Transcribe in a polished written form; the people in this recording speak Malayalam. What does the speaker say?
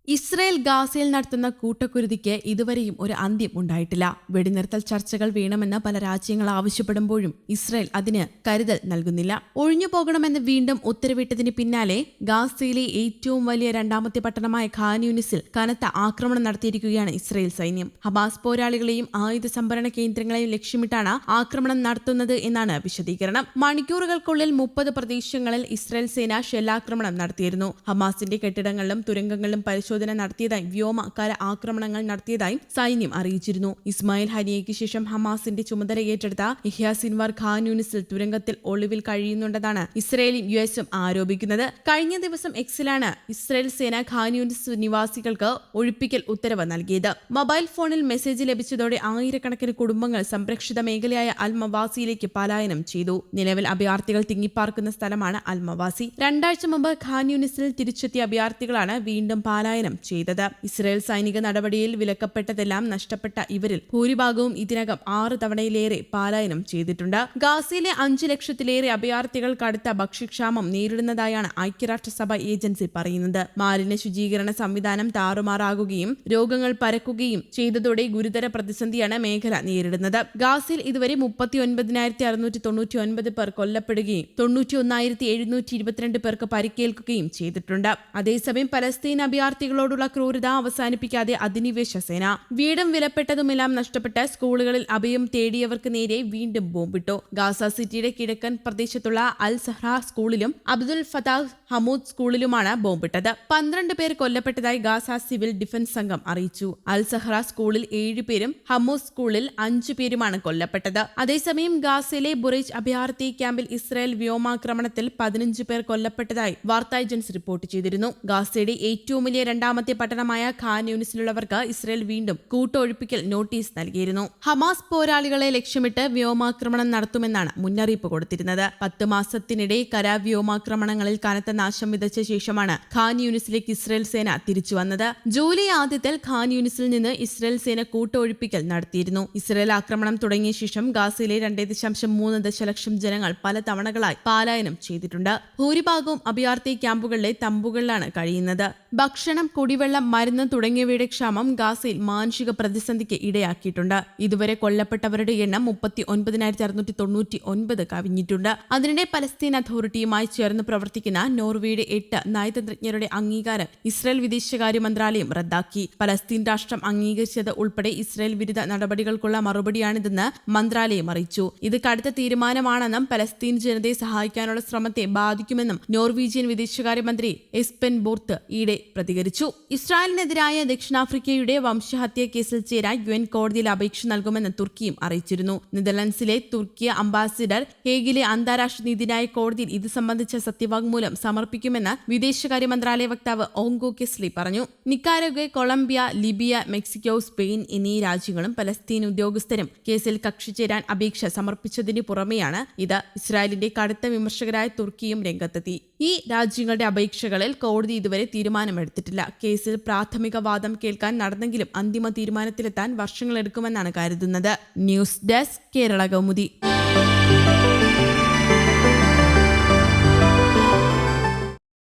ഇസ്രയേൽ ഗാസയിൽ നടത്തുന്ന കൂട്ടക്കുരുതിക്ക് ഇതുവരെയും ഒരു അന്ത്യം ഉണ്ടായിട്ടില്ല. വെടിനിർത്തൽ ചർച്ചകൾ വേണമെന്ന് പല രാജ്യങ്ങൾ ആവശ്യപ്പെടുമ്പോഴും ഇസ്രയേൽ അതിന് കരുതൽ നൽകുന്നില്ല. ഒഴിഞ്ഞു പോകണമെന്ന് വീണ്ടും ഉത്തരവിട്ടതിന് പിന്നാലെ ഗാസയിലെ ഏറ്റവും വലിയ രണ്ടാമത്തെ പട്ടണമായ ഖാൻ യൂനിസിൽ കനത്ത ആക്രമണം നടത്തിയിരിക്കുകയാണ് ഇസ്രയേൽ സൈന്യം. ഹമാസ് പോരാളികളെയും ആയുധ സംഭരണ കേന്ദ്രങ്ങളെയും ലക്ഷ്യമിട്ടാണ് ആക്രമണം നടത്തുന്നത് എന്നാണ് വിശദീകരണം. മണിക്കൂറുകൾക്കുള്ളിൽ 30 പ്രദേശങ്ങളിൽ ഇസ്രയേൽ സേന ഷെല്ലാക്രമണം നടത്തിയിരുന്നു. ഹമാസിന്റെ കെട്ടിടങ്ങളിലും തുരങ്കങ്ങളിലും പരിശോധന നടത്തിയതായും വ്യോമകര ആക്രമണങ്ങൾ നടത്തിയതായും സൈന്യം അറിയിച്ചിരുന്നു. ഇസ്മായിൽ ഹനിയയ്ക്ക് ശേഷം ഹമാസിന്റെ ചുമതല ഏറ്റെടുത്ത യഹ്യ സിൻവാർ ഖാൻ യൂനിസിൽ തുരങ്കത്തിൽ ഒളിവിൽ കഴിയുന്നുണ്ടെന്നാണ് ഇസ്രയേലും യുഎസും ആരോപിക്കുന്നത്. കഴിഞ്ഞ ദിവസം എക്സിലാണ് ഇസ്രയേൽ സേന ഖാൻ യൂനിസ് നിവാസികൾക്ക് ഒഴിപ്പിക്കൽ ഉത്തരവ് നൽകിയത്. മൊബൈൽ ഫോണിൽ മെസ്സേജ് ലഭിച്ചതോടെ ആയിരക്കണക്കിന് കുടുംബങ്ങൾ സംരക്ഷിത മേഖലയായ അൽ മവാസിയിലേക്ക് പലായനം ചെയ്തു. നിലവിൽ അഭയാർത്ഥികൾ തിങ്ങിപ്പാർക്കുന്ന സ്ഥലമാണ് അൽ മവാസി. 2 ആഴ്ച മുമ്പ് ഖാൻ യൂനിസിൽ തിരിച്ചെത്തിയ അഭയാർത്ഥികളാണ് വീണ്ടും പലായനം ചെയ്തത്. ഇസ്രയേൽ സൈനിക നടപടിയിൽ വിലക്കപ്പെട്ടതെല്ലാം നഷ്ടപ്പെട്ട ഇവരിൽ ഭൂരിഭാഗവും ഇതിനകം 6 തവണയിലേറെ പലായനം ചെയ്തിട്ടുണ്ട്. ഗാസയിലെ 5 ലക്ഷത്തിലേറെ അഭയാർത്ഥികൾ കടുത്ത ഭക്ഷ്യക്ഷാമം നേരിടുന്നതായാണ് ഐക്യരാഷ്ട്രസഭ ഏജൻസി പറയുന്നത്. മാലിന്യ ശുചീകരണ സംവിധാനം താറുമാറാകുകയും രോഗങ്ങൾ പരക്കുകയും ചെയ്തതോടെ ഗുരുതര പ്രതിസന്ധിയാണ് മേഖല നേരിടുന്നത്. ഗാസയിൽ ഇതുവരെ 39,699 പേർ കൊല്ലപ്പെടുകയും 91,722 പേർക്ക് പരിക്കേൽക്കുകയും ചെയ്തിട്ടുണ്ട്. അതേസമയം പലസ്തീൻ അഭയാർത്ഥികളോടുള്ള ക്രൂരത അവസാനിപ്പിക്കാതെ അധിനിവേശ സേന വീടും വിലപ്പെട്ടതുമെല്ലാം നഷ്ടപ്പെട്ട് സ്കൂളുകളിൽ അഭയം തേടിയവർക്ക് നേരെ വീണ്ടും ബോംബിട്ടു. ഗാസ സിറ്റിയുടെ കിഴക്കൻ പ്രദേശത്തുള്ള അൽ സഹ്റ സ്കൂളിലും അബ്ദുൽ ഫതാഹ് ഹമൂദ് സ്കൂളിലുമാണ് ബോംബിട്ടത്. 12 പേർ കൊല്ലപ്പെട്ടതായി ഗാസ സിവിൽ ഡിഫൻസ് സംഘം അറിയിച്ചു. അൽ സഹ്റ സ്കൂളിൽ 7 പേരും ഹമൂദ് സ്കൂളിൽ 5 പേരുമാണ് കൊല്ലപ്പെട്ടത്. അതേസമയം ഗാസയിലെ ബുറൈജ് അഭയാർത്ഥി ക്യാമ്പിൽ ഇസ്രായേൽ വ്യോമാക്രമണത്തിൽ 15 പേർ കൊല്ലപ്പെട്ടതായി വാർത്താ ഏജൻസി റിപ്പോർട്ട് ചെയ്തിരുന്നു. ഗാസയുടെ ഏറ്റവും വലിയ രണ്ടാമത്തെ പട്ടണമായ ഖാൻ യൂനിസിലുള്ളവർക്ക് ഇസ്രയേൽ വീണ്ടും കൂട്ടൊഴിപ്പിക്കൽ നോട്ടീസ് നൽകിയിരുന്നു. ഹമാസ് പോരാളികളെ ലക്ഷ്യമിട്ട് വ്യോമാക്രമണം നടത്തുമെന്നാണ് മുന്നറിയിപ്പ് കൊടുത്തിരുന്നത്. 10 മാസത്തിനിടെ കര-വ്യോമാക്രമണങ്ങളിൽ കനത്ത നാശം വിതച്ച ശേഷമാണ് ഖാൻ യൂനിസിലേക്ക് ഇസ്രയേൽ സേന തിരിച്ചു വന്നത്. ജൂലൈ ആദ്യത്തിൽ ഖാൻ യൂനിസിൽ നിന്ന് ഇസ്രയേൽ സേന കൂട്ടൊഴിപ്പിക്കൽ നടത്തിയിരുന്നു. ഇസ്രയേൽ ആക്രമണം തുടങ്ങിയ ശേഷം ഗാസയിലെ 2.3 ദശലക്ഷം ജനങ്ങൾ പല തവണകളായി പലായനം ചെയ്തിട്ടുണ്ട്. ഭൂരിഭാഗവും അഭയാർത്ഥി ക്യാമ്പുകളിലെ തമ്പുകളിലാണ് കഴിയുന്നത്. ഭക്ഷണം, കുടിവെള്ളം, മരുന്ന് തുടങ്ങിയവയുടെ ക്ഷാമം ഗാസയിൽ മാനുഷിക പ്രതിസന്ധിക്ക് ഇടയാക്കിയിട്ടുണ്ട്. ഇതുവരെ കൊല്ലപ്പെട്ടവരുടെ എണ്ണം 39,699 കവിഞ്ഞിട്ടുണ്ട്. അതിനിടെ പലസ്തീൻ അതോറിറ്റിയുമായി ചേർന്ന് പ്രവർത്തിക്കുന്ന നോർവേയുടെ 8 നയതന്ത്രജ്ഞരുടെ അംഗീകാരം ഇസ്രായേൽ വിദേശകാര്യ മന്ത്രാലയം റദ്ദാക്കി. പലസ്തീൻ രാഷ്ട്രം അംഗീകരിച്ചത് ഉൾപ്പെടെ ഇസ്രായേൽ വിരുദ്ധ നടപടികൾക്കുള്ള മറുപടിയാണിതെന്ന് മന്ത്രാലയം അറിയിച്ചു. ഇത് കടുത്ത തീരുമാനമാണെന്നും പലസ്തീൻ ജനതയെ സഹായിക്കാനുള്ള ശ്രമത്തെ ബാധിക്കുമെന്നും നോർവീജിയൻ വിദേശകാര്യമന്ത്രി എസ്പെൻ ബോർത്ത് ഈയിടെ പ്രതികരിച്ചു. ഇസ്രായേലിനെതിരായ ദക്ഷിണാഫ്രിക്കയുടെ വംശഹത്യ കേസിൽ ചേരാൻ UN കോടതിയിൽ അപേക്ഷ നൽകുമെന്ന് തുർക്കിയും അറിയിച്ചിരുന്നു. നെതർലൻഡ്സിലെ തുർക്കി അംബാസിഡർ ഹേഗിലെ അന്താരാഷ്ട്ര നീതിന്യായ കോടതിയിൽ ഇത് സംബന്ധിച്ച സത്യവാങ്മൂലം സമർപ്പിക്കുമെന്ന് വിദേശകാര്യ മന്ത്രാലയ വക്താവ് ഓങ്കോ കെസ്ലി പറഞ്ഞു. നിക്കാരാഗ്വ, കൊളംബിയ, ലിബിയ, മെക്സിക്കോ, സ്പെയിൻ എന്നീ രാജ്യങ്ങളും പലസ്തീൻ ഉദ്യോഗസ്ഥരും കേസിൽ കക്ഷി ചേരാൻ അപേക്ഷ സമർപ്പിച്ചതിന് പുറമെയാണ് ഇത്. ഇസ്രായേലിന്റെ കടുത്ത വിമർശകരായ തുർക്കിയും രംഗത്തെത്തി. ഈ രാജ്യങ്ങളുടെ അപേക്ഷകളിൽ കോടതി ഇതുവരെ തീരുമാനമെടുത്തിട്ടില്ല. കേസിൽ പ്രാഥമിക വാദം കേൾക്കാൻ നടന്നെങ്കിലും അന്തിമ തീരുമാനത്തിലെത്താൻ വർഷങ്ങളെടുക്കുമെന്നാണ് കരുതുന്നത്. News desk, Kerala Kaumudi.